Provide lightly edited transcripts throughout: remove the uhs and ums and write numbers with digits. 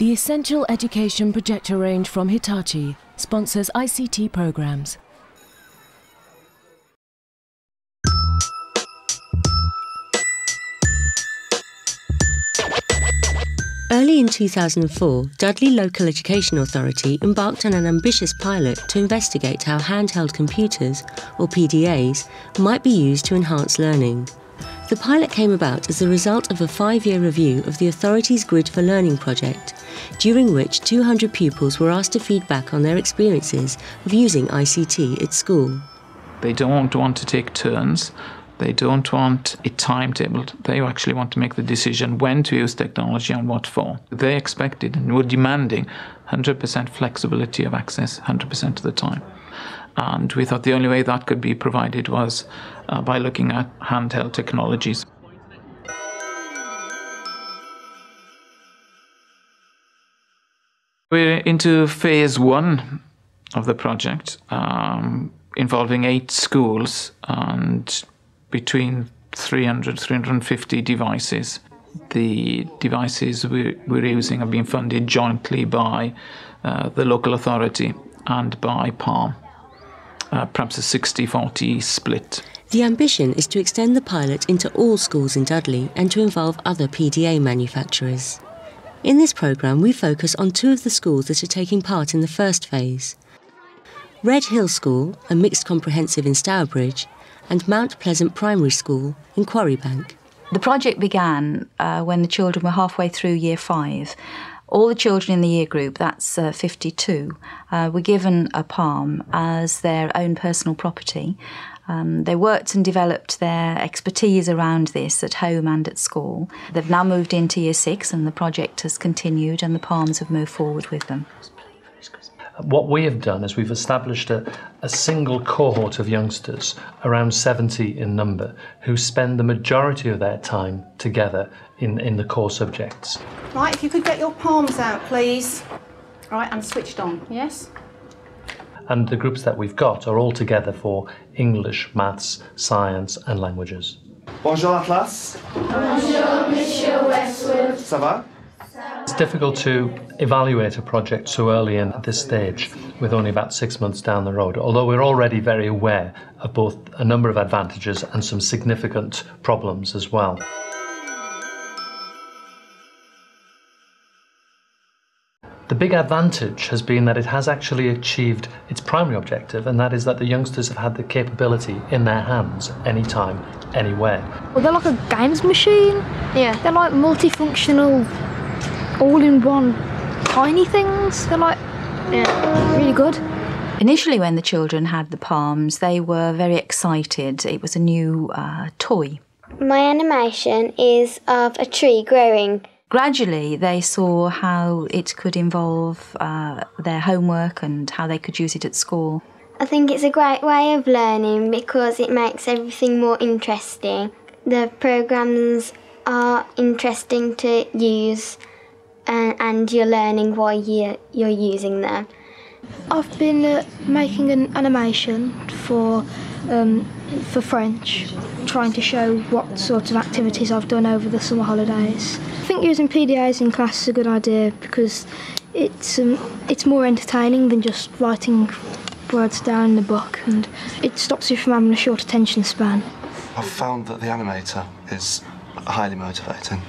The Essential Education projector range from Hitachi sponsors ICT programs. Early in 2004, Dudley Local Education Authority embarked on an ambitious pilot to investigate how handheld computers, or PDAs, might be used to enhance learning. The pilot came about as a result of a 5-year review of the authority's Grid for Learning project, during which 200 pupils were asked to feed back on their experiences of using ICT at school. They don't want to take turns. They don't want it timetabled. They actually want to make the decision when to use technology and what for. They expected and were demanding 100% flexibility of access 100% of the time. And we thought the only way that could be provided was by looking at handheld technologies. We're into phase 1 of the project, involving 8 schools and between 350 devices. The devices we're using have been funded jointly by the local authority and by Palm, perhaps a 60-40 split. The ambition is to extend the pilot into all schools in Dudley and to involve other PDA manufacturers. In this programme, we focus on 2 of the schools that are taking part in the first phase. Red Hill School, a mixed comprehensive in Stourbridge, and Mount Pleasant Primary School in Quarrybank. The project began when the children were halfway through Year 5. All the children in the year group, that's 52, were given a Palm as their own personal property. They worked and developed their expertise around this at home and at school. They've now moved into Year 6 and the project has continued and the Palms have moved forward with them. What we have done is we've established a single cohort of youngsters, around 70 in number, who spend the majority of their time together in the core subjects. Right, if you could get your palms out, please. Right, and switched on, yes? And the groups that we've got are all together for English, maths, science and languages. Bonjour la classe. Bonjour, Monsieur Westwood. Ça va? It's difficult to evaluate a project so early in at this stage, with only about 6 months down the road, although we're already very aware of both a number of advantages and some significant problems as well. The big advantage has been that it has actually achieved its primary objective, and that is that the youngsters have had the capability in their hands anytime, anywhere. Well, they're like a games machine. Yeah. They're like multifunctional, all-in-one tiny things. They're like, really good. Initially when the children had the Palms, they were very excited. It was a new toy. My animation is of a tree growing. Gradually they saw how it could involve their homework and how they could use it at school. I think it's a great way of learning because it makes everything more interesting. The programmes are interesting to use and you're learning why you're using them. I've been making an animation for French, trying to show what sort of activities I've done over the summer holidays. I think using PDAs in class is a good idea because it's more entertaining than just writing words down in the book, and it stops you from having a short attention span. I've found that the animator is highly motivating.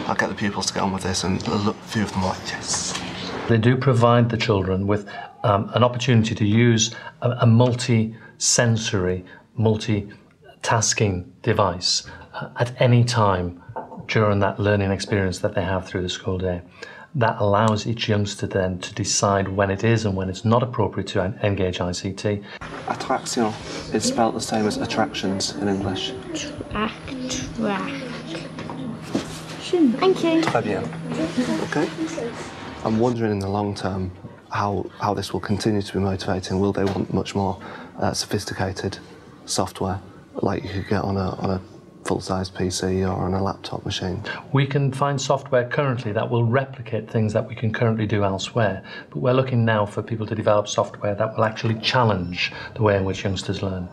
I'll get the pupils to get on with this, and a few of them are like, yes. They do provide the children with an opportunity to use a multi-sensory, multi-tasking device at any time during that learning experience that they have through the school day. That allows each youngster then to decide when it is and when it's not appropriate to engage ICT. Attraction is spelled the same as attractions in English. Thank you. Très bien. Okay. I'm wondering in the long term how this will continue to be motivating. Will they want much more sophisticated software like you could get on a full-size PC or on a laptop machine? We can find software currently that will replicate things that we can currently do elsewhere, but we're looking now for people to develop software that will actually challenge the way in which youngsters learn.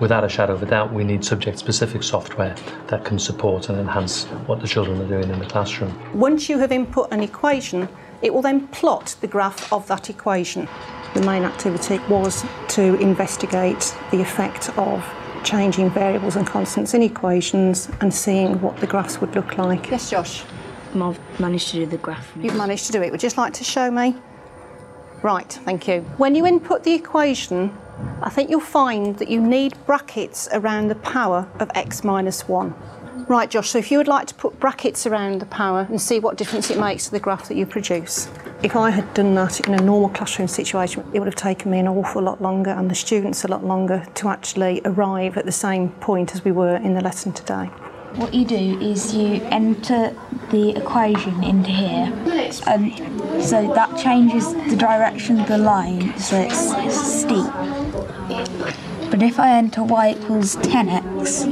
without a shadow of a doubt, we need subject-specific software that can support and enhance what the children are doing in the classroom. Once you have input an equation, it will then plot the graph of that equation. The main activity was to investigate the effect of changing variables and constants in equations and seeing what the graphs would look like. Yes, Josh? I've managed to do the graph. You've managed to do it. Would you just like to show me? Right, thank you. When you input the equation, I think you'll find that you need brackets around the power of x minus 1. Right, Josh, so if you would like to put brackets around the power and see what difference it makes to the graph that you produce. If I had done that in a normal classroom situation, it would have taken me an awful lot longer and the students a lot longer to actually arrive at the same point as we were in the lesson today. What you do is you enter the equation into here, and so that changes the direction of the line, so it's steep. But if I enter y equals 10x,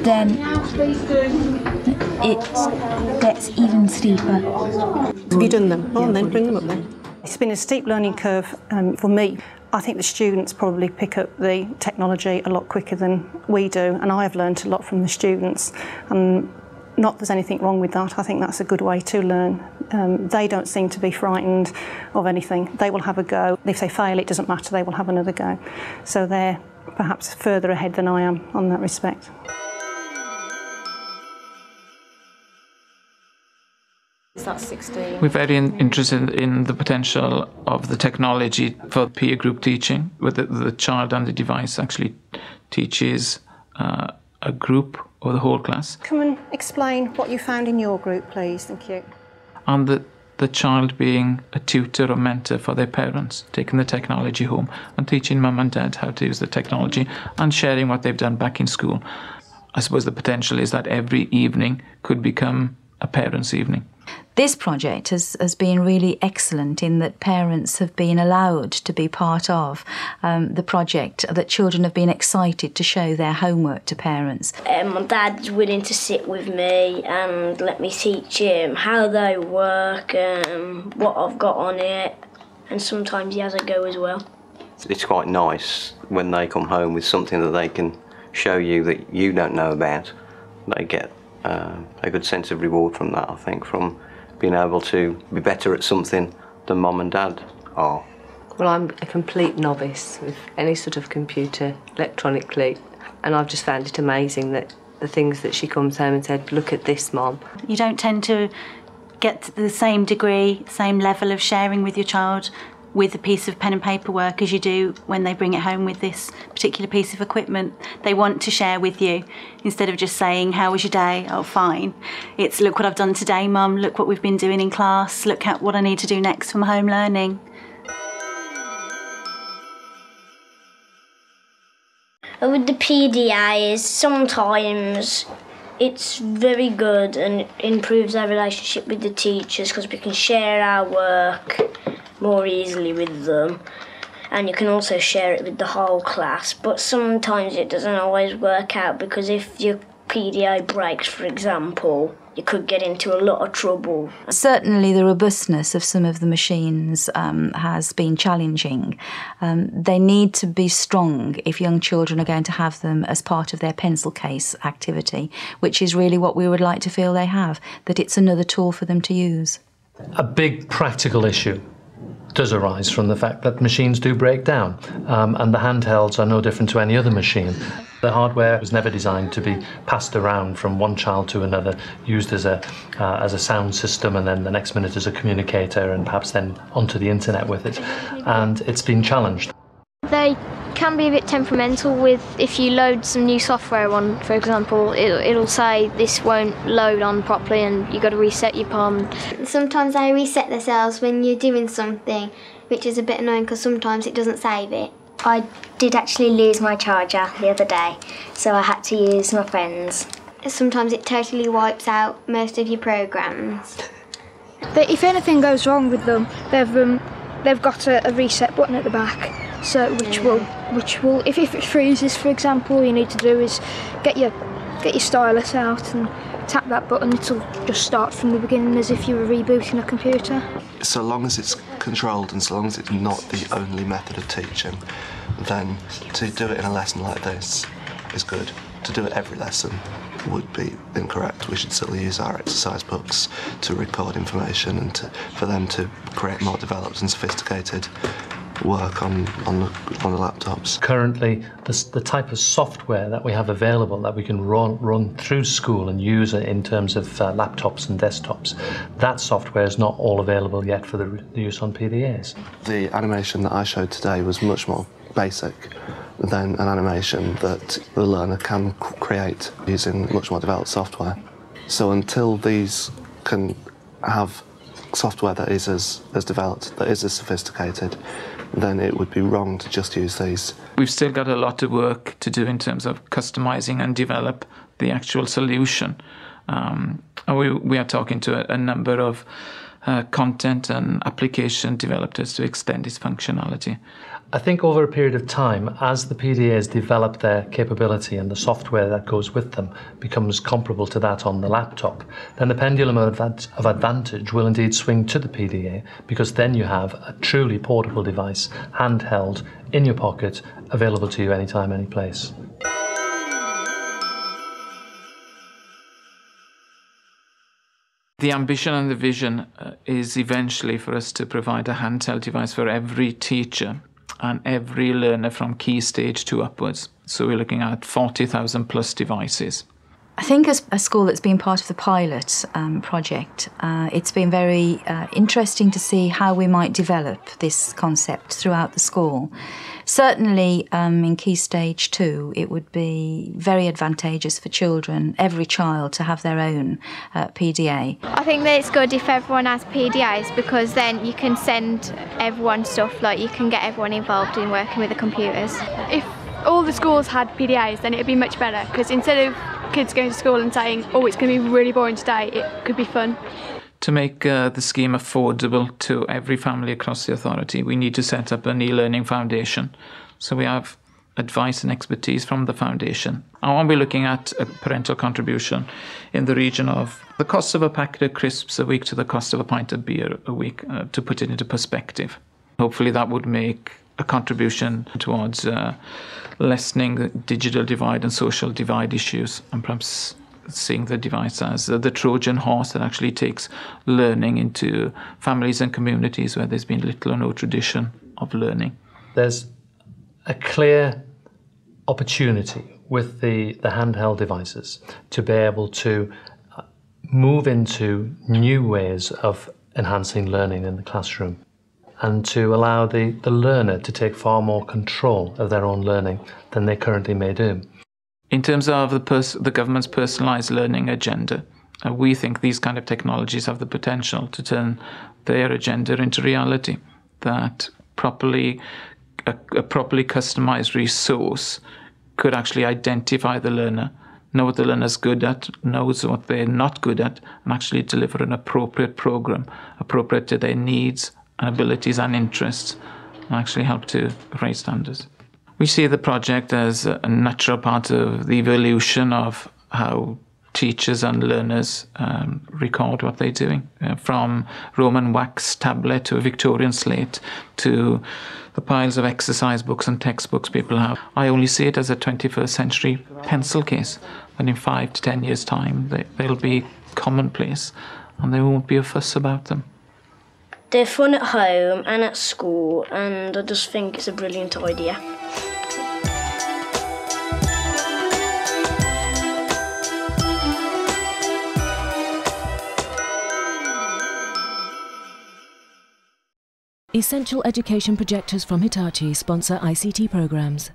then it gets even steeper. Have you done them? Oh, then bring them up then. It's been a steep learning curve for me. I think the students probably pick up the technology a lot quicker than we do, and I have learned a lot from the students. And not that there's anything wrong with that. I think that's a good way to learn. They don't seem to be frightened of anything. They will have a go. If they fail, it doesn't matter. They will have another go. So they're perhaps further ahead than I am on that respect. That's 16. We're very interested in the potential of the technology for peer group teaching, where the child and the device actually teaches a group or the whole class. Come and explain what you found in your group, please. Thank you. And the child being a tutor or mentor for their parents, taking the technology home and teaching mum and dad how to use the technology and sharing what they've done back in school. I suppose the potential is that every evening could become a parents' evening. This project has been really excellent in that parents have been allowed to be part of the project, that children have been excited to show their homework to parents. My dad's willing to sit with me and let me teach him how they work, what I've got on it, and sometimes he has a go as well. It's quite nice when they come home with something that they can show you that you don't know about. They get a good sense of reward from that, I think, from being able to be better at something than mum and dad are. Well, I'm a complete novice with any sort of computer electronically, and I've just found it amazing that the things that she comes home and said, look at this, Mum. You don't tend to get to the same degree, same level of sharing with your child with a piece of pen and paper work as you do when they bring it home with this particular piece of equipment. They want to share with you instead of just saying, how was your day? Oh, fine. It's, look what I've done today, Mum, look what we've been doing in class, look at what I need to do next for my home learning. With the PDAs, sometimes it's very good and it improves our relationship with the teachers because we can share our work more easily with them, and you can also share it with the whole class, but sometimes it doesn't always work out because if your PDA breaks, for example, you could get into a lot of trouble. Certainly the robustness of some of the machines has been challenging. They need to be strong if young children are going to have them as part of their pencil case activity, which is really what we would like to feel they have, that it's another tool for them to use. A big practical issue does arise from the fact that machines do break down, and the handhelds are no different to any other machine. The hardware was never designed to be passed around from one child to another, used as a sound system, and then the next minute as a communicator, and perhaps then onto the internet with it. And it's been challenged. They can be a bit temperamental with, if you load some new software on, for example, it'll say this won't load on properly and you've got to reset your palm. Sometimes they reset themselves when you're doing something, which is a bit annoying because sometimes it doesn't save it. I did actually lose my charger the other day, so I had to use my friend's. Sometimes it totally wipes out most of your programs. But if anything goes wrong with them, they've got a reset button at the back. So which will, if it freezes, for example, all you need to do is get your get your stylus out and tap that button, it'll just start from the beginning as if you were rebooting a computer. So long as it's controlled and so long as it's not the only method of teaching, then to do it in a lesson like this is good. To do it every lesson would be incorrect. We should still use our exercise books to record information and for them to create more developed and sophisticated work on the laptops. Currently, the type of software that we have available that we can run through school and use in terms of laptops and desktops, that software is not all available yet for the use on PDAs. The animation that I showed today was much more basic than an animation that the learner can create using much more developed software. So until these can have software that is as developed, that is as sophisticated, then it would be wrong to just use these. We've still got a lot of work to do in terms of customizing and develop the actual solution. We are talking to a number of content and application developers to extend its functionality. I think over a period of time, as the PDAs develop their capability and the software that goes with them becomes comparable to that on the laptop, then the pendulum of advantage will indeed swing to the PDA, because then you have a truly portable device, handheld, in your pocket, available to you anytime, any place. The ambition and the vision is eventually for us to provide a handheld device for every teacher and every learner from Key Stage 2 upwards. So we're looking at 40,000 plus devices. I think as a school that's been part of the pilot project, it's been very interesting to see how we might develop this concept throughout the school. Certainly in Key Stage 2, it would be very advantageous for children, every child, to have their own PDA. I think that it's good if everyone has PDAs, because then you can send everyone stuff, like you can get everyone involved in working with the computers. If all the schools had PDAs, then it'd be much better, because instead of kids going to school and saying, oh, it's going to be really boring today, it could be fun. To make the scheme affordable to every family across the authority, we need to set up an e-learning foundation. So we have advice and expertise from the foundation. I won't be looking at a parental contribution in the region of the cost of a packet of crisps a week to the cost of a pint of beer a week, to put it into perspective. Hopefully that would make a contribution towards lessening the digital divide and social divide issues, and perhaps seeing the device as the Trojan horse that actually takes learning into families and communities where there's been little or no tradition of learning. There's a clear opportunity with the handheld devices to be able to move into new ways of enhancing learning in the classroom, and to allow the learner to take far more control of their own learning than they currently may do. In terms of the government's personalised learning agenda, we think these kind of technologies have the potential to turn their agenda into reality, that a properly customised resource could actually identify the learner, know what the learner's good at, knows what they're not good at, and actually deliver an appropriate programme, appropriate to their needs and abilities and interests, and actually help to raise standards. We see the project as a natural part of the evolution of how teachers and learners record what they're doing, from Roman wax tablet to a Victorian slate to the piles of exercise books and textbooks people have. I only see it as a 21st century pencil case, and in 5 to 10 years' time they'll be commonplace and there won't be a fuss about them. They're fun at home and at school, and I just think it's a brilliant idea. Essential education projectors from Hitachi sponsor ICT programs.